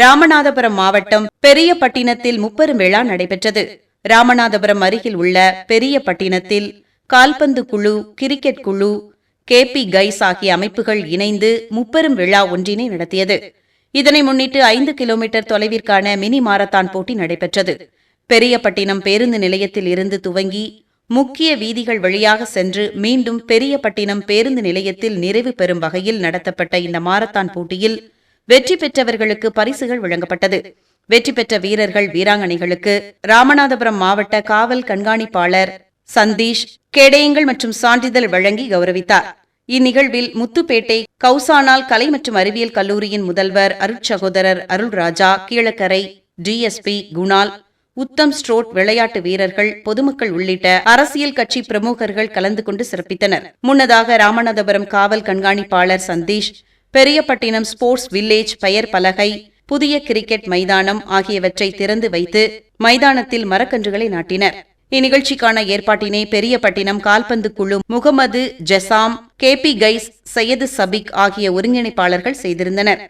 ராமநாதபுரம் மாவட்டம் பெரியபட்டினத்தில் முப்பெரும் விழா நடைபெற்றது. ராமநாதபுரம் அருகில் உள்ள பெரியபட்டினத்தில் கால்பந்து குழு, கிரிக்கெட் குழு, KP கைஸ் ஆகிய அமைப்புகள் இணைந்து முப்பெரும் விழா ஒன்றினை நடத்தியது. இதனை முன்னிட்டு 5 கிலோமீட்டர் தொலைவிற்கான மினி மாரத்தான் போட்டி நடைபெற்றது. பெரியபட்டினம் பேருந்து நிலையத்தில் இருந்து துவங்கி முக்கிய வீதிகள் வழியாக சென்று மீண்டும் பெரியபட்டினம் பேருந்து நிலையத்தில் நிறைவு பெறும் வகையில் நடத்தப்பட்ட இந்த மாரத்தான் போட்டியில் வெற்றி பெற்றவர்களுக்கு பரிசுகள் வழங்கப்பட்டது. வெற்றி பெற்ற வீரர்கள், வீராங்கனைகளுக்கு ராமநாதபுரம் மாவட்ட காவல் கண்காணிப்பாளர் சந்தீஷ் கேடயங்கள் மற்றும் சான்றிதழ் வழங்கி கௌரவித்தார். இந்நிகழ்வில் முத்துப்பேட்டை கௌசானால் கலை மற்றும் அறிவியல் கல்லூரியின் முதல்வர் அருட்சகோதரர் அருள்ராஜா, கீழக்கரை DSP குணால், உத்தம் ஸ்ட்ரோட் விளையாட்டு வீரர்கள், பொதுமக்கள் உள்ளிட்ட அரசியல் கட்சி பிரமுகர்கள் கலந்து கொண்டு சிறப்பித்தனர். முன்னதாக ராமநாதபுரம் காவல் கண்காணிப்பாளர் சந்தீஷ் பெரியபட்டினம் ஸ்போர்ட்ஸ் வில்லேஜ் பெயர் பலகை, புதிய கிரிக்கெட் மைதானம் ஆகியவற்றை திறந்து வைத்து மைதானத்தில் மரக்கன்றுகளை நாட்டினர். இந்நிகழ்ச்சிக்கான ஏற்பாட்டினை பெரியபட்டினம் கால்பந்து குழு முகமது ஜசாம், KP கைஸ், சையது சபிக் ஆகிய ஒருங்கிணைப்பாளர்கள் செய்திருந்தனர்.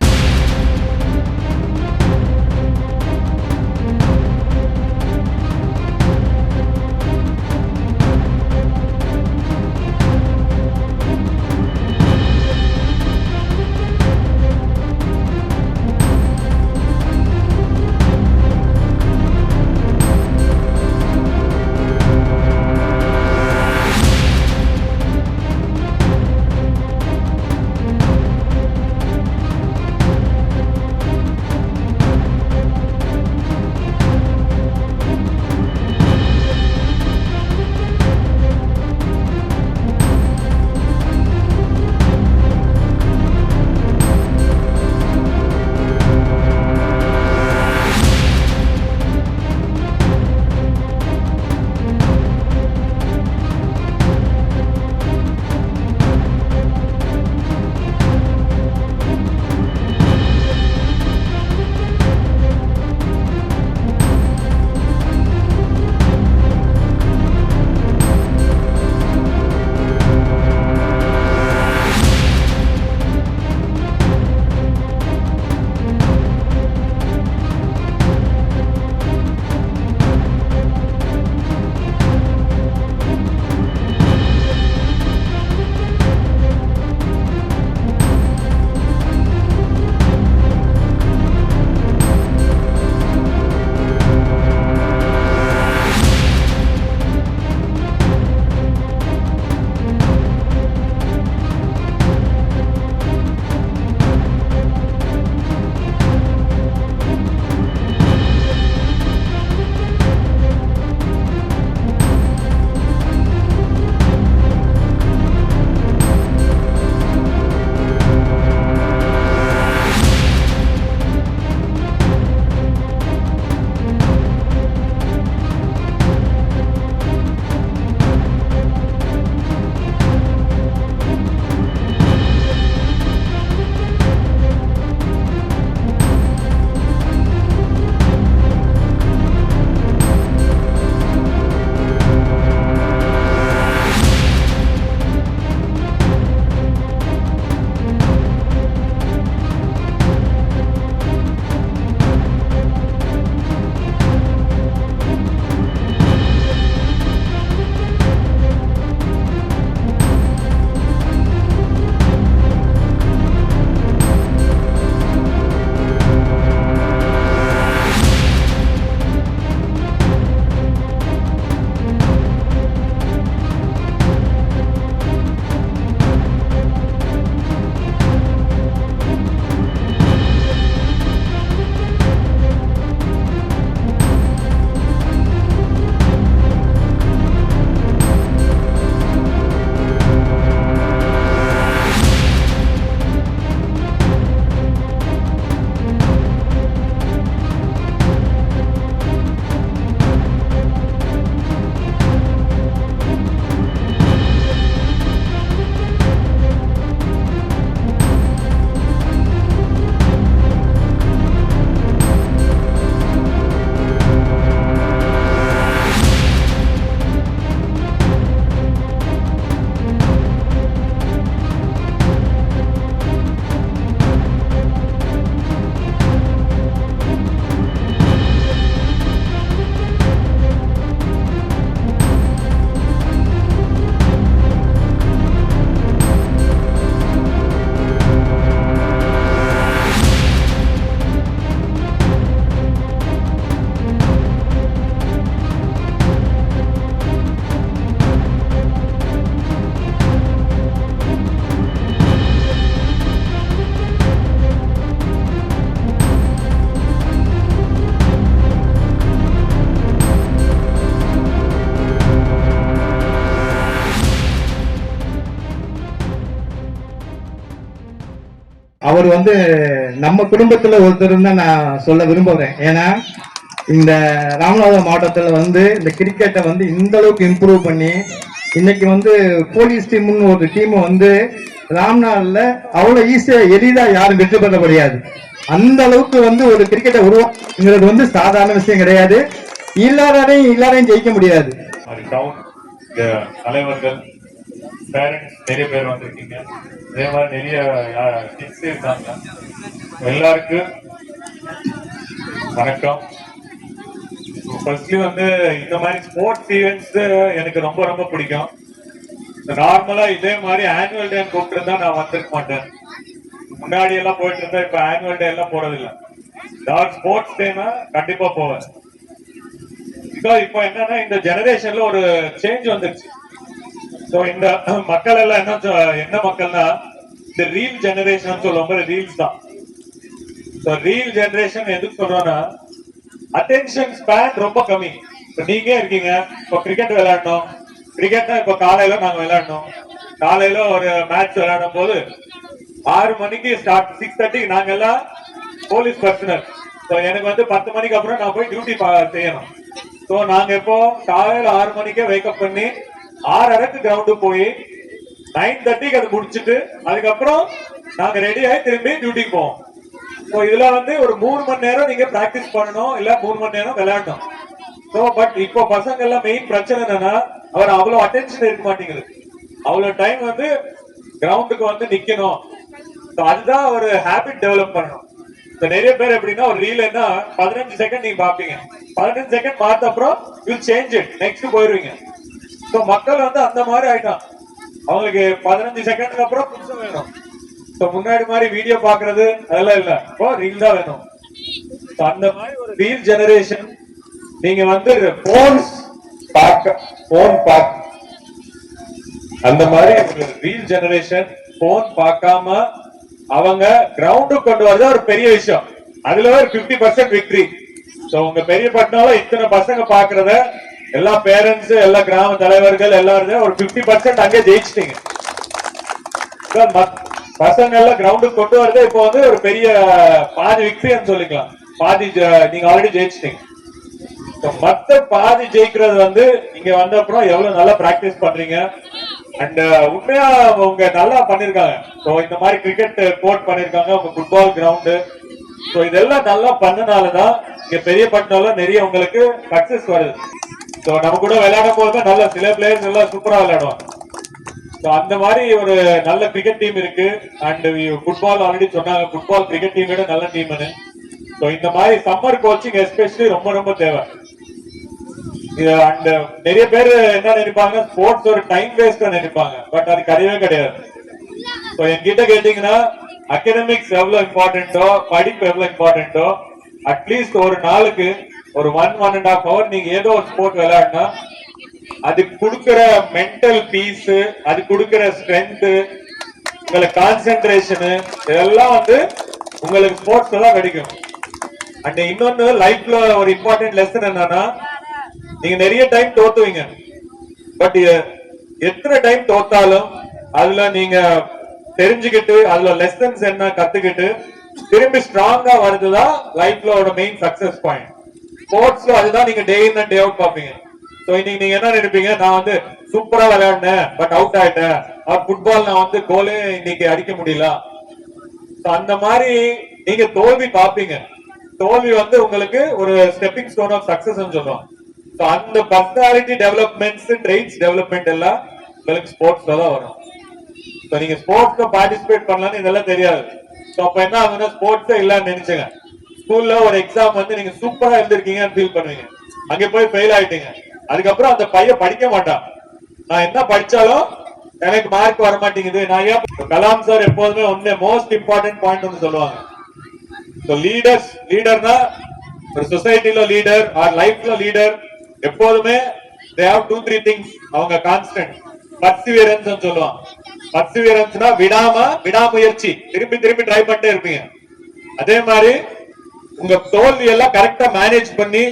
அவர் வந்து நம்ம குடும்பத்துல ஒருத்தர் தான் நான் சொல்ல விரும்புறேன். ஏன்னா இந்த ராமநாதபுரம் மாவட்டத்துல வந்து இந்த கிரிக்கெட்டை வந்து இந்த அளவுக்கு இம்ப்ரூவ் பண்ணி இன்னைக்கு வந்து போலீஸ் டீம்னு ஒரு டீம் வந்து ராம்நாத்ல அவ்வளவு ஈஸியா எளிதா யாரும் வெற்றி பெற முடியாது. அந்த அளவுக்கு வந்து ஒரு கிரிக்கெட்டை உருவாக்குங்கிறது வந்து சாதாரண விஷயம் கிடையாது. எல்லாரையும் ஜெயிக்க முடியாது. தலைவர்கள் பேரண்ட்ஸ் நிறைய பேர் வந்திருக்கீங்க. அதே மாதிரி நிறைய கிட்ஸ் இருக்காங்க. எல்லாருக்கும் வணக்கம். ஃபர்ஸ்ட்லி வந்து இந்த மாதிரி ஸ்போர்ட்ஸ் ஈவெண்ட்ஸ் எனக்கு ரொம்ப ரொம்ப பிடிக்கும். நார்மலா இதே மாதிரி ஆனுவல் டே கூப்பிட்டு இருந்தா நான் வந்திருக்க மாட்டேன். முன்னாடி எல்லாம் போயிட்டு இருந்தா இப்ப ஆனுவல் டே எல்லாம் போறதில்லை. ஸ்போர்ட்ஸ் டேனா கண்டிப்பா போவேன். இப்போ என்னன்னா இந்த ஜெனரேஷன்ல ஒரு சேஞ்ச் வந்துருச்சு. இந்த மக்கள் எல்லாம் என்ன மக்கள்னா இந்த ரீல் ஜெனரேஷன் சொல்லுவாங்க. ரீல்ஸ் தான் ரீல் ஜெனரேஷன். எதுக்கு சொல்றோம்னா அட்டென்ஷன் ஸ்பேன் ரொம்ப கம்மி. இப்ப நீங்க இருக்கீங்க, இப்போ கிரிக்கெட் விளையாடணும். கிரிக்கெட்னா இப்ப காலையில நாங்க விளையாடணும். காலையில ஒரு மேட்ச் விளையாடும் போது 6 மணிக்கு ஸ்டார்ட், 6:30 நாங்க எல்லாம் போலீஸ் பர்சனல். எனக்கு வந்து 10 மணிக்கு அப்புறம் நான் போய் டியூட்டி செய்யணும். நாங்க இப்போ காலையில 6 மணிக்கே வேக்கப் பண்ணி 6:30 கிரவுண்டு போய் 9:30 அது முடிச்சுட்டு அதுக்கப்புறம் நாங்க ரெடி ஆகி திரும்பி டியூட்டிக்கு போவோம். இதுல வந்து ஒரு 3 மணி நேரம் நீங்க பிராக்டிஸ் பண்ணணும், இல்ல 3 மணி நேரம் விளையாடணும். பட் இப்போ பசங்க எல்லாம் மெயின் பிரச்சனை என்னன்னா அவர் அவ்வளவு அட்டென்ஷன் இருக்க மாட்டேங்குது. அவ்வளவு டைம் வந்து கிரவுண்டுக்கு வந்து நிக்கணும். அதுதான் ஒரு ஹேபிட் டெவலப் பண்ணணும். நிறைய பேர் எப்படின்னா ஒரு ரீல் என்ன 15 செகண்ட் நீங்க பாப்பீங்க, 15 செகண்ட் பார்த்த அப்புறம் யூ சேஞ்ச் இட், நெக்ஸ்ட் போயிருவீங்க. மக்கள் வந்து அந்த மாதிரி ஆயிட்டான். அவங்களுக்கு 15 செகண்ட்க்கு அப்புறம் புதுசு வேணும். முன்னாடி மாதிரி வீடியோ பாக்குறது அதெல்லாம் இல்ல, இப்போ ரீல் தான் வேணும். அந்த மாதிரி ஒரு ரீல் ஜெனரேஷன். நீங்க வந்து போன் பார்க்க அந்த மாதிரி ரீல் ஜெனரேஷன் போன் பார்க்காம அவங்க கிரவுண்டுக்கு கொண்டு வரது ஒரு பெரிய விஷயம். அதுல ஒரு 50% விக்டரி. உங்க பெரிய பட்டணம் இத்தனை பசங்க பாக்குறத எல்லா பேரண்ட்ஸ், எல்லா கிராம தலைவர்கள் எல்லாரும் ஒரு 50% அங்கே ஜெயிச்சிட்டீங்க. பசங்க எல்லாம் கிரவுண்டுக்கு கொண்டு வரது இப்போ வந்து ஒரு பெரிய பாதி விக்டரின்னு சொல்லிக்கலாம். பாதி நீங்க ஆல்ரெடி ஜெயிச்சிட்டீங்க. மத்த பாதி ஜெயிக்கிறது வந்து இங்க வந்த அப்புறம் எவ்வளவு நல்லா பிராக்டிஸ் பண்றீங்க. அண்ட் உண்மையா உங்க நல்லா பண்ணிருக்காங்க. இந்த மாதிரி கிரிக்கெட் கோர்ட் பண்ணிருக்காங்க, உங்க ஃபுட்பால் கிரவுண்டு. இதெல்லாம் நல்லா பண்ணனாலதான் இங்க பெரிய பட்டணம்ல நிறைய உங்களுக்கு சக்சஸ் வருது. நம்ம கூட விளையாடும் போது நல்ல சில பிளேயர்ஸ் எல்லாம் சூப்பரா விளையாடுவாங்க. அந்த மாதிரி ஒரு நல்ல கிரிக்கெட் டீம் இருக்கு. அண்ட் ஃபுட்பால் ஆல்ரெடி சொன்னாங்க, ஃபுட்பால் கிரிக்கெட் டீம் விட நல்ல டீம்னு. இந்த மாதிரி சம்மர் கோச்சிங் எஸ்பெஷலி ரொம்ப ரொம்ப தேவை. அண்ட் நிறைய பேர் என்ன நினைப்பாங்க, ஸ்போர்ட்ஸ் ஒரு டைம் வேஸ்ட் நினைப்பாங்க. பட் அது கிடையவே கிடையாது. என்கிட்ட கேட்டீங்கன்னா அகாடமிக்ஸ் எவ்வளவு இம்பார்ட்டன்டோ, படிப்பு எவ்வளவு இம்பார்ட்டன்டோ, அட்லீஸ்ட் ஒரு நாளுக்கு ஒரு 1.5 ஹவர் நீங்க ஏதோ ஒரு ஸ்போர்ட் விளையாடினா அது கொடுக்கிற மென்டல் பீஸ், அது கொடுக்கிற ஸ்ட்ரென்த், உங்களுக்கு கான்சென்ட்ரேஷன், இதெல்லாம் வந்து உங்களுக்கு ஸ்போர்ட்ஸ் தான் கிடைக்கும். அண்ட் இன்னொன்னு லைஃப்ல ஒரு இம்பார்ட்டன்ட் லெசன் என்னன்னா, நீங்க நிறைய டைம் தோத்துவீங்க. பட் எத்தனை டைம் தோத்தாலும் அதுல நீங்க தெரிஞ்சுக்கிட்டு அதுல லெசன்ஸ் என்ன கத்துக்கிட்டு திரும்பி ஸ்ட்ராங்கா வருதுதான் லைஃப்ல மெயின் சக்சஸ் பாயிண்ட். ஸ்போர்ட்ஸ்ல அதுதான் நீங்க டே இன் அண்ட் டே அவுட் பாப்பீங்க. இன்னைக்கு நீங்க என்ன நினைப்பீங்க, நான் வந்து சூப்பரா விளையாடினேன் பட் அவுட் ஆயிட்டேன். ஃபுட்பால் நான் வந்து கோலே இன்னைக்கு அடிக்க முடியல. அந்த மாதிரி நீங்க தோல்வி பாப்பீங்க. தோல்வி வந்து உங்களுக்கு ஒரு ஸ்டெப்பிங் ஸ்டோன் ஆஃப் சக்சஸ் சொல்லுவோம். அந்த பர்சனாலிட்டி டெவலப்மெண்ட்ஸ், ட்ரெயிட்ஸ் டெவலப்மெண்ட் எல்லாம் உங்களுக்கு ஸ்போர்ட்ஸ்ல தான் வரும். நீங்க ஸ்போர்ட்ஸ்ல பார்ட்டிசிபேட் பண்ணலாம்னு இதெல்லாம் தெரியாது. அப்ப என்ன ஆகுதுன்னா ஸ்போர்ட்ஸே இல்லன்னு நினைச்சுங்க. ஸ்கூல்ல ஒரு எக்ஸாம் வந்து நீங்க சூப்பரா இருந்திருக்கீங்கன்னு ஃபீல் பண்ணுவீங்க, அங்க போய் ஃபெயில் ஆயிட்டீங்க. அதுக்கப்புறம் அந்த பையன் படிக்க மாட்டான். நான் என்ன படிச்சாலும் எனக்கு மார்க் வர மாட்டேங்குது. நான் ஏன் கலாம் சார் எப்போதுமே ஒன்னு மோஸ்ட் இம்பார்ட்டன்ட் பாயிண்ட் ஒன்று சொல்லுவாங்க. லீடர்னா ஒரு சொசைட்டில லீடர் ஆர் லைஃப்ல லீடர் எப்போதுமே they have 2-3 things. அவங்க கான்ஸ்டன்ட் பர்சிவியரன்ஸ் சொல்லுவாங்க. பர்சிவியரன்ஸ்னா விடாமுயற்சி, திருப்பி ட்ரை பண்ணிட்டே இருப்பீங்க. அதே மாதிரி உங்க தோல்வி எல்லாம் கரெக்டா மேனேஜ் பண்ணி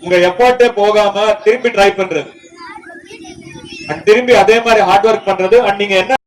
உங்க எஃபர்ட்டே போகாம திருப்பி ட்ரை பண்றது, திரும்பி அதே மாதிரி ஹார்ட் ஒர்க் பண்றது. அண்ட் நீங்க என்ன